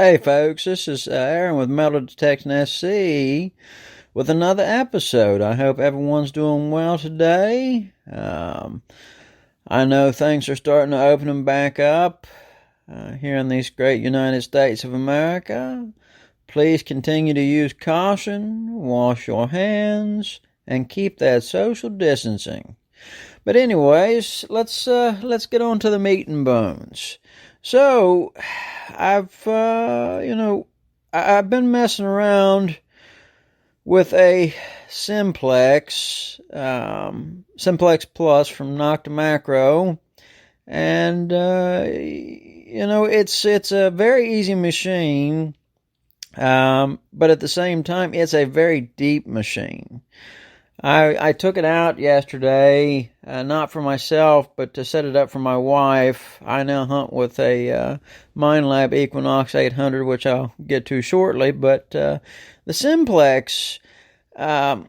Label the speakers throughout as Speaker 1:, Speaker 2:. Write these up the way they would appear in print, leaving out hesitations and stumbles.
Speaker 1: Hey folks, this is Aaron with Metal Detection SC with another episode. I hope everyone's doing well today. I know things are starting to open them back up here in these great United States of America. Please continue to use caution, wash your hands, and keep that social distancing. But anyways, let's get on to the meat and bones. So, I've been messing around with a Simplex, Simplex Plus from Nocta Macro, and it's a very easy machine, but at the same time, it's a very deep machine. I took it out yesterday, not for myself, but to set it up for my wife. I now hunt with a MineLab Equinox 800, which I'll get to shortly. But the Simplex, I've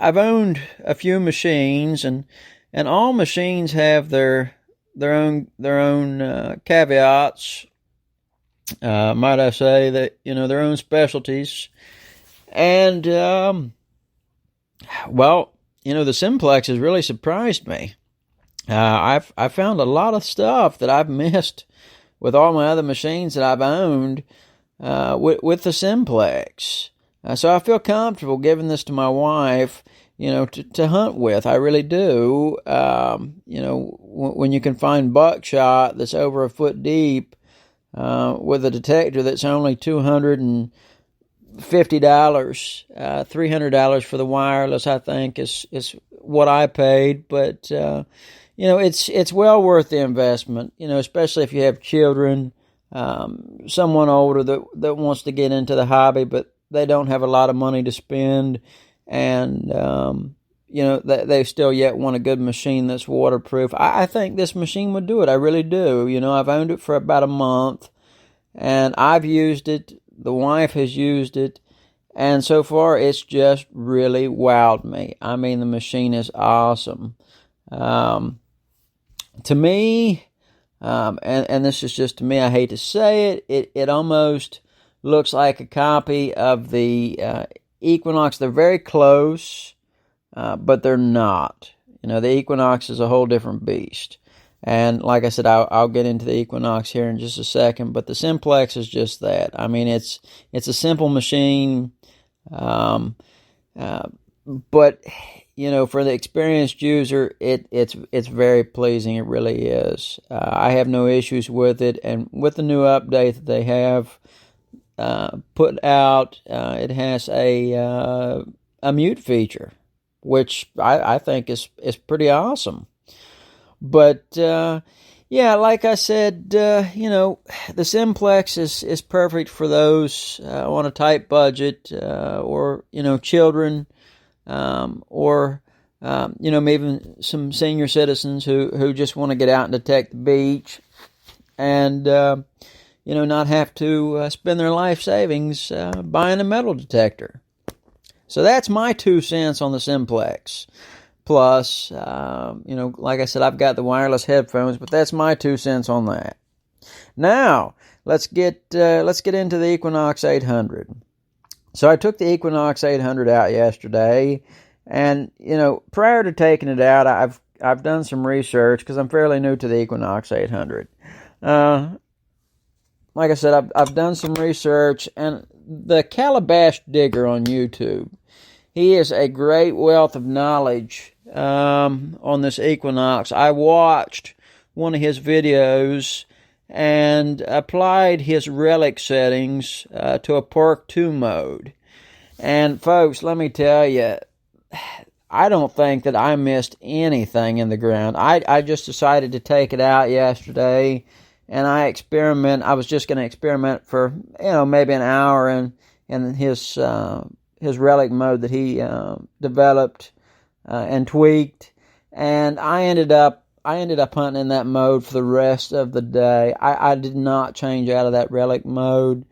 Speaker 1: owned a few machines, and all machines have their own caveats. Might I say that their own specialties, and well, the Simplex has really surprised me. I've found a lot of stuff that I've missed with all my other machines that I've owned with the Simplex. So I feel comfortable giving this to my wife, to hunt with. I really do. When you can find buckshot that's over a foot deep with a detector that's only $250, $300 for the wireless, I think is what I paid. But it's well worth the investment. Especially if you have children, someone older that wants to get into the hobby, but they don't have a lot of money to spend, and they still yet want a good machine that's waterproof. I think this machine would do it. I really do. I've owned it for about a month, and I've used it. The wife has used it, and so far it's just really wowed me. I mean, the machine is awesome. To me, and this is just to me, I hate to say it almost looks like a copy of the Equinox. They're very close, but they're not. The Equinox is a whole different beast. And like I said, I'll get into the Equinox here in just a second, but the Simplex is just that. I mean, it's a simple machine, but for the experienced user, it's very pleasing. It really is. I have no issues with it, and with the new update that they have put out, it has a mute feature, which I think is pretty awesome. But, like I said, the Simplex is perfect for those on a tight budget, or, children, or, maybe some senior citizens who just want to get out and detect the beach and, not have to spend their life savings buying a metal detector. So that's my 2 cents on the Simplex. Plus, like I said, I've got the wireless headphones, but that's my 2 cents on that. Now, let's get into the Equinox 800. So I took the Equinox 800 out yesterday, and prior to taking it out, I've done some research because I'm fairly new to the Equinox 800. Like I said, I've done some research, and the Calabash Digger on YouTube, he is a great wealth of knowledge on this Equinox. I watched one of his videos and applied his relic settings to a Perk 2 mode. And folks, let me tell you, I don't think that I missed anything in the ground. I just decided to take it out yesterday, and I was just going to experiment for maybe an hour in his relic mode that he developed and tweaked, and I ended up hunting in that mode for the rest of the day. I did not change out of that relic mode.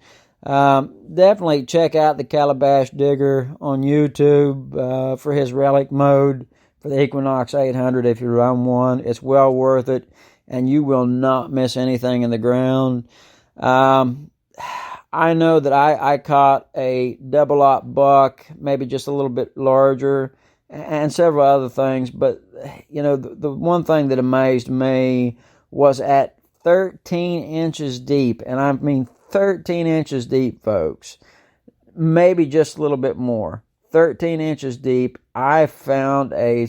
Speaker 1: Definitely check out the Calabash Digger on YouTube for his relic mode for the Equinox 800 if you run one. It's well worth it, and you will not miss anything in the ground. I know that I caught a double op buck, maybe just a little bit larger, and several other things. But, the one thing that amazed me was at 13 inches deep, and I mean 13 inches deep, folks, maybe just a little bit more. 13 inches deep, I found a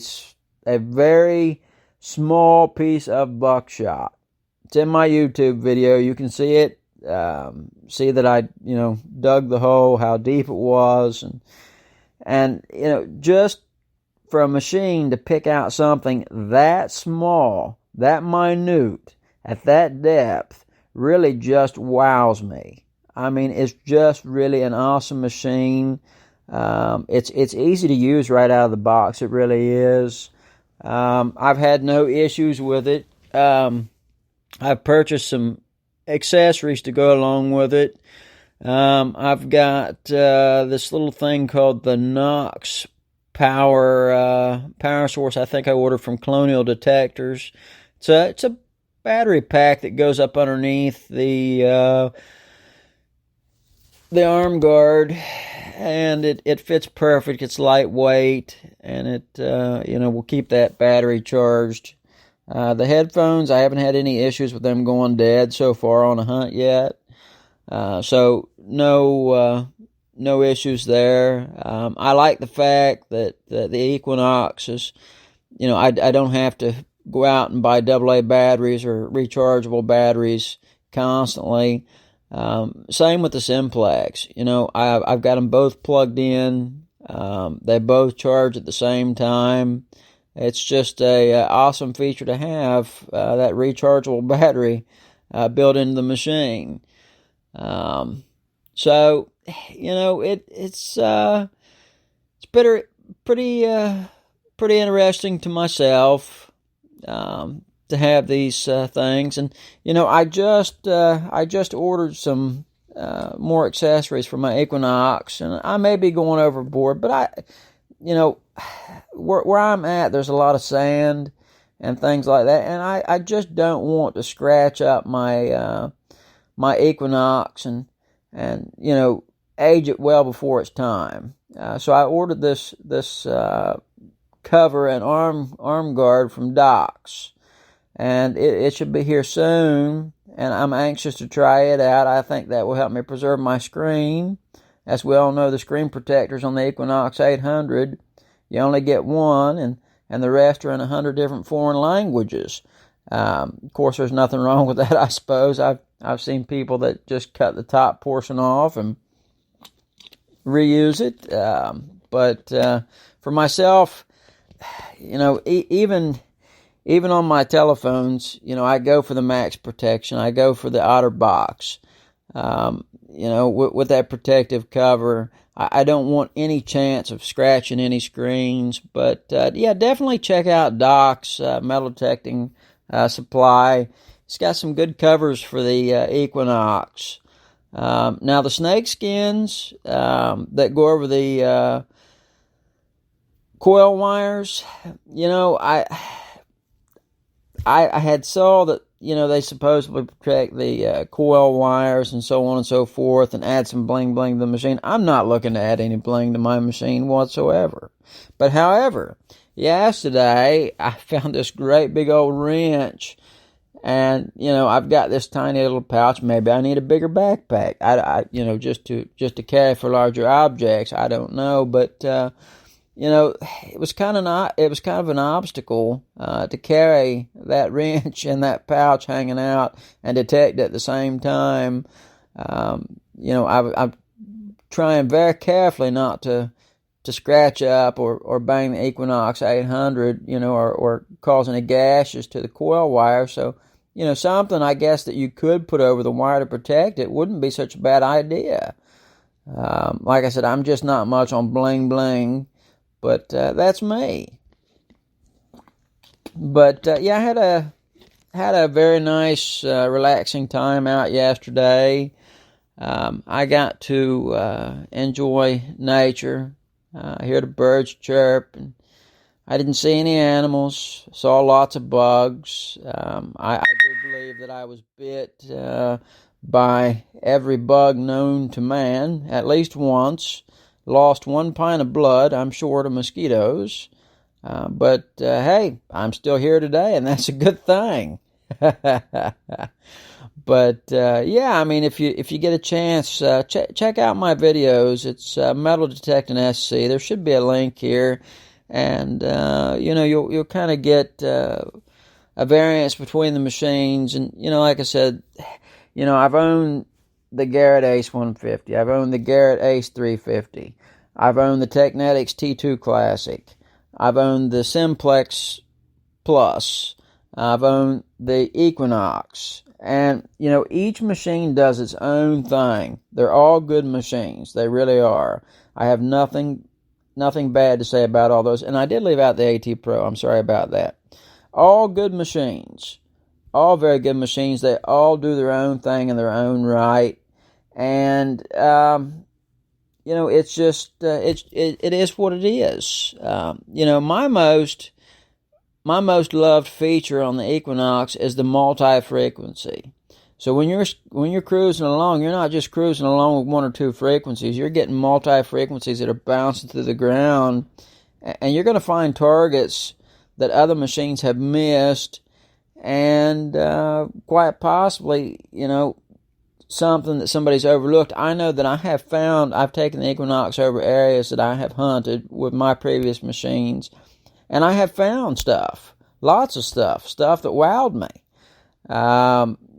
Speaker 1: very small piece of buckshot. It's in my YouTube video. You can see it. See that I, dug the hole, how deep it was, and just for a machine to pick out something that small, that minute, at that depth, really just wows me. I mean, it's just really an awesome machine. It's easy to use right out of the box. It really is. I've had no issues with it. I've purchased some accessories to go along with it. I've got this little thing called the Knox power source. I think I ordered from Colonial Detectors. It's a battery pack that goes up underneath the arm guard, and it fits perfect. It's lightweight, and it will keep that battery charged. The headphones, I haven't had any issues with them going dead so far on a hunt yet. So no issues there. I like the fact that the Equinox is, I don't have to go out and buy AA batteries or rechargeable batteries constantly. Same with the Simplex. I've got them both plugged in. They both charge at the same time. It's just a awesome feature to have, that rechargeable battery built into the machine. So it's pretty interesting to myself to have these things, and I just ordered some more accessories for my Equinox, and I may be going overboard, but where I'm at, there's a lot of sand and things like that, and I just don't want to scratch up my my Equinox and age it well before its time. So I ordered this cover and arm guard from Doc's, and it should be here soon, and I'm anxious to try it out. I think that will help me preserve my screen. As we all know, the screen protectors on the Equinox 800, you only get one, and the rest are in 100 different foreign languages. Of course, there's nothing wrong with that, I suppose. I've seen people that just cut the top portion off and reuse it. But for myself, even on my telephones, I go for the max protection. I go for the OtterBox. With that protective cover, I don't want any chance of scratching any screens. But definitely check out Doc's metal detecting supply. It's got some good covers for the Equinox. Now the snake skins that go over the coil wires, I had saw that they supposedly protect the coil wires and so on and so forth, and add some bling bling to the machine. I'm not looking to add any bling to my machine whatsoever. But however, yesterday I found this great big old wrench, and I've got this tiny little pouch. Maybe I need a bigger backpack. I just to carry for larger objects. I don't know, but it was kind of an obstacle to carry that wrench and that pouch hanging out and detect at the same time. I'm trying very carefully not to scratch up or bang the Equinox 800, or cause any gashes to the coil wire. So, something I guess that you could put over the wire to protect it wouldn't be such a bad idea. Like I said, I'm just not much on bling bling, but that's me. But I had a very nice, relaxing time out yesterday. I got to enjoy nature, hear the birds chirp, and I didn't see any animals. Saw lots of bugs. I do believe that I was bit by every bug known to man at least once. Lost 1 pint of blood, I'm sure, to mosquitoes. But hey, I'm still here today, and that's a good thing. But yeah, I mean, if you get a chance, check out my videos. It's Metal Detecting SC. There should be a link here, and you'll kind of get a variance between the machines. And like I said, I've owned the Garrett Ace 150. I've owned the Garrett Ace 350. I've owned the Technetics T2 Classic. I've owned the Simplex Plus. I've owned the Equinox. And, each machine does its own thing. They're all good machines. They really are. I have nothing bad to say about all those. And I did leave out the AT Pro. I'm sorry about that. All good machines. All very good machines. They all do their own thing in their own right. And, it's just, it is what it is. My most loved feature on the Equinox is the multi-frequency. So when you're cruising along, you're not just cruising along with 1 or 2 frequencies. You're getting multi-frequencies that are bouncing through the ground, and you're going to find targets that other machines have missed, and quite possibly, something that somebody's overlooked. I know that I've taken the Equinox over areas that I have hunted with my previous machines, and I have found stuff, lots of stuff that wowed me.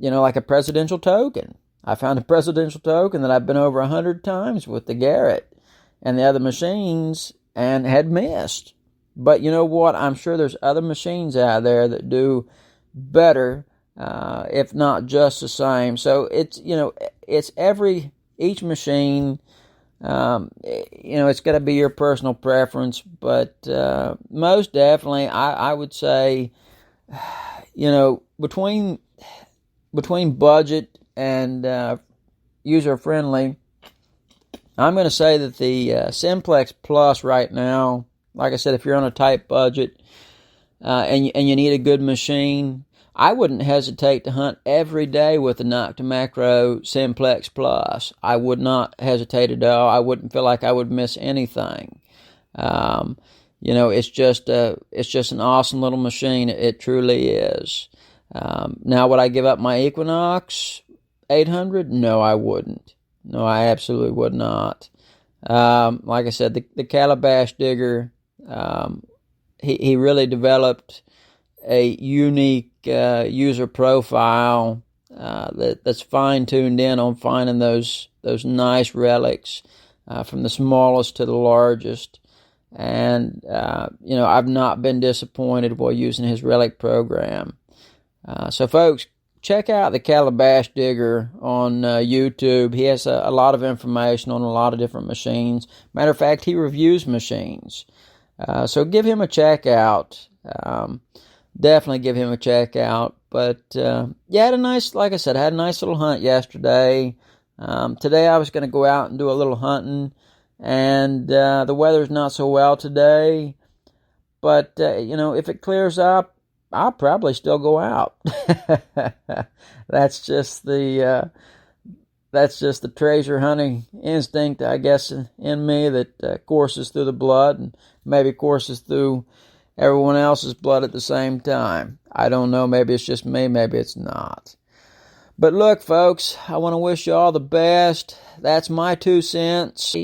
Speaker 1: Like a presidential token. I found a presidential token that I've been over 100 times with the Garrett and the other machines and had missed. But you know what? I'm sure there's other machines out there that do better, if not just the same. So it's each machine. It's got to be your personal preference, but most definitely, I would say, between budget and user friendly, I'm going to say that the Simplex Plus right now, like I said, if you're on a tight budget and you need a good machine, I wouldn't hesitate to hunt every day with the Noctamacro Simplex Plus. I would not hesitate at all. I wouldn't feel like I would miss anything. It's just an awesome little machine. It truly is. Now, would I give up my Equinox 800? No, I wouldn't. No, I absolutely would not. Like I said, the Calabash Digger, he really developed a unique user profile that's fine-tuned in on finding those nice relics from the smallest to the largest. And, I've not been disappointed while using his relic program. So, folks, check out the Calabash Digger on YouTube. He has a lot of information on a lot of different machines. Matter of fact, he reviews machines. So give him a check out. Definitely give him a check out. But, I had a nice little hunt yesterday. Today I was going to go out and do a little hunting. And the weather's not so well today. But, if it clears up, I'll probably still go out. That's just the treasure hunting instinct, I guess, in me that courses through the blood and maybe courses through everyone else's blood at the same time. I don't know. Maybe it's just me. Maybe it's not. But look, folks, I want to wish you all the best. That's my 2 cents.